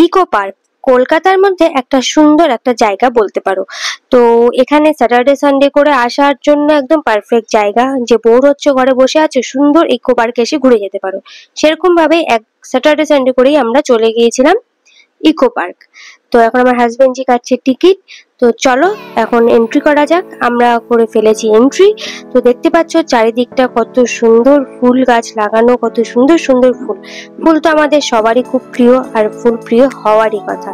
Eco park কলকাতার মধ্যে একটা সুন্দর একটা জায়গা বলতে পারো। তো এখানে স্যাটারডে সানডে করে আসার জন্য একদম পারফেক্ট জায়গা। যে বোর হচ্ছে ঘরে বসে আছে, সুন্দর ইকো পার্কে এসে ঘুরে যেতে পারো। সেরকম ভাবে এক স্যাটারডে সানডে করেই আমরা চলে গিয়েছিলাম ইকো পার্ক। তো এখন আমার হাজবেন্ড জি কাটছে টিকিট। তো চলো এখন এন্ট্রি করা যাক। আমরা করে ফেলেছি এন্ট্রি। তো দেখতে পাচ্ছ চারিদিকটা কত সুন্দর, ফুল গাছ লাগানো, কত সুন্দর সুন্দর ফুল। ফুল তো আমাদের সবারই খুব প্রিয়, আর ফুল প্রিয় হওয়ারই কথা।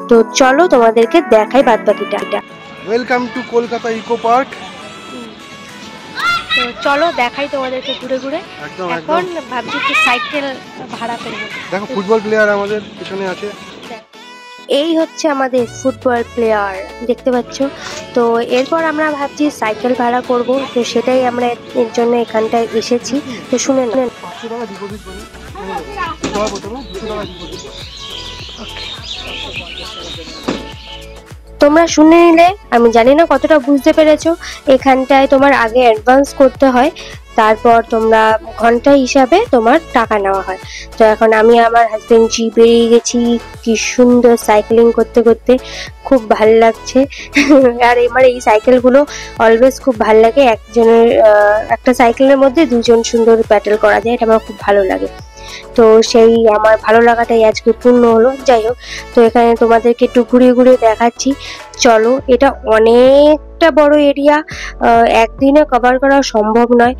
তো চলো তোমাদেরকে দেখাই বাদ বাকিটা। Welcome to Kolkata eco park. তো চলো দেখাই তোমাদেরকে ঘুরে ঘুরে। এখন ভাবছি একটু সাইকেল ভাড়া করবো। দেখো ফুটবল প্লেয়ার আমাদের পিছনে আছে। এই হচ্ছে আমাদের ফুটবল প্লেয়ার, দেখতে পাচ্ছ। তো এরপর আমরা ভাবছি সাইকেল ভাড়া করব। তো সেটাই আমরা এর জন্য এখানটায় এসেছি। তো শুনে নেন, তোমরা শুনে নিলে। আমি জানি না কতটা বুঝতে পেরেছো। এখানটায় তোমার আগে অ্যাডভান্স করতে হয়, তারপর তোমরা ঘন্টা হিসাবে তোমার টাকা নেওয়া হয়। তো এখন আমি আমার হাজবেন্ড জি বেরিয়ে গেছি। কি সুন্দর সাইক্লিং করতে করতে, খুব ভাল লাগছে। আর আমার এই সাইকেলগুলো অলওয়েজ খুব ভাল লাগে। একজনের একটা সাইকেলের মধ্যে দুজন সুন্দর ব্যাটেল করা যায়, এটা আমার খুব ভালো লাগে। তো সেই আমার ভালো লাগাটাই আজকে পূর্ণ হলো। যাই হোক, তো এখানে তোমাদেরকে একটু ঘুরিয়ে ঘুরিয়ে দেখাচ্ছি। চলো, এটা অনেকটা বড় এরিয়া, একদিনে কভার করা সম্ভব নয়।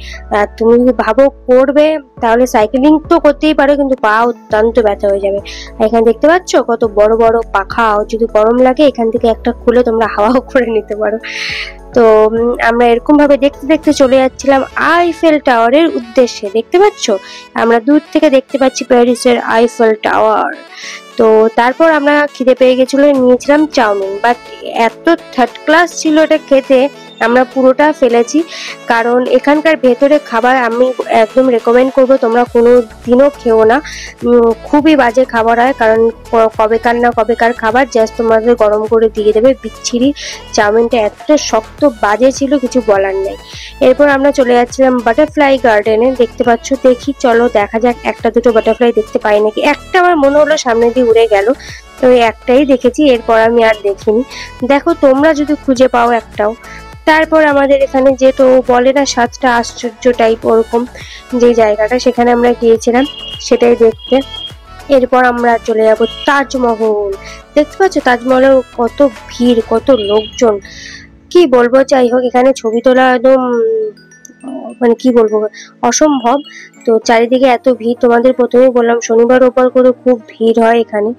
তুমি যদি ভাবো করবে তাহলে সাইকেলিং তো করতেই পারো, কিন্তু পা অত্যন্ত ব্যথা হয়ে যাবে। এখানে দেখতে পাচ্ছ কত বড় বড় পাখা, যদি গরম লাগে এখান থেকে একটা খুলে তোমরা হাওয়াও করে নিতে পারো। তো আমরা এরকম ভাবে দেখতে দেখতে চলে যাচ্ছিলাম আইফেল টাওয়ারের উদ্দেশ্যে। দেখতে পাচ্ছ আমরা দূর থেকে দেখতে পাচ্ছি প্যারিসের আইফেল টাওয়ার। তো তারপর আমরা খিদে পেয়ে গেছিল, নিয়েছিলাম চাউমিন। বাট এত থার্ড ক্লাস ছিল এটা খেতে, আমরা পুরোটা ফেলেছি। কারণ এখানকার ভেতরে খাবার আমি একদম রেকমেন্ড করবো তোমরা কোনো দিনও খেও না। খুবই বাজে খাবার হয়, কারণ কবেকার খাবার জাস্ট তোমাদের গরম করে দিয়ে দেবে। বিচ্ছিরি চাউমিনটা এত শক্ত বাজে ছিল, কিছু বলার নেই। এরপর আমরা চলে যাচ্ছিলাম বাটারফ্লাই গার্ডেনে। দেখতে পাচ্ছ, দেখি চলো দেখা যাক একটা দুটো বাটারফ্লাই দেখতে পাই নাকি। একটা আমার মনে হলো সামনে দিয়ে উড়ে গেল, তো একটাই দেখেছি, এরপর আমি আর দেখিনি। দেখো তোমরা যদি খুঁজে পাও একটাও। তারপর আমাদের এখানে যেহেতু বলে না 7টা আশ্চর্য টাইপ, ওরকম যে জায়গাটা, সেখানে আমরা গিয়েছিলাম সেটাই দেখতে। এরপর আমরা চলে যাব তাজমহল। দেখতে পাচ্ছ তাজমহলের কত ভিড়, কত লোকজন, কি বলবো। যাই হোক, এখানে ছবি তোলা একদম মানে কি বলবো, অসম্ভব। তো চারিদিকে এত ভিড়, তোমাদের প্রথমেই বললাম শনিবার রোববার করে খুব ভিড় হয় এখানে।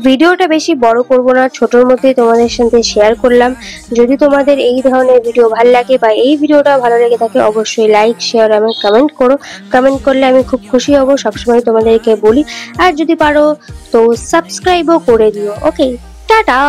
ভিডিওটা বেশি বড় করব না, ছোটর মধ্যেই তোমাদের সাথে শেয়ার করলাম। যদি তোমাদের এই ধরনের ভিডিও ভালো লাগে বা এই ভিডিওটা ভালো লেগে থাকে, অবশ্যই লাইক শেয়ার এবং কমেন্ট করো। কমেন্ট করলে আমি খুব খুশি হব, সবসময় তোমাদেরকে বলি। আর যদি পারো তো সাবস্ক্রাইবও করে দিও। ওকে, টাটা।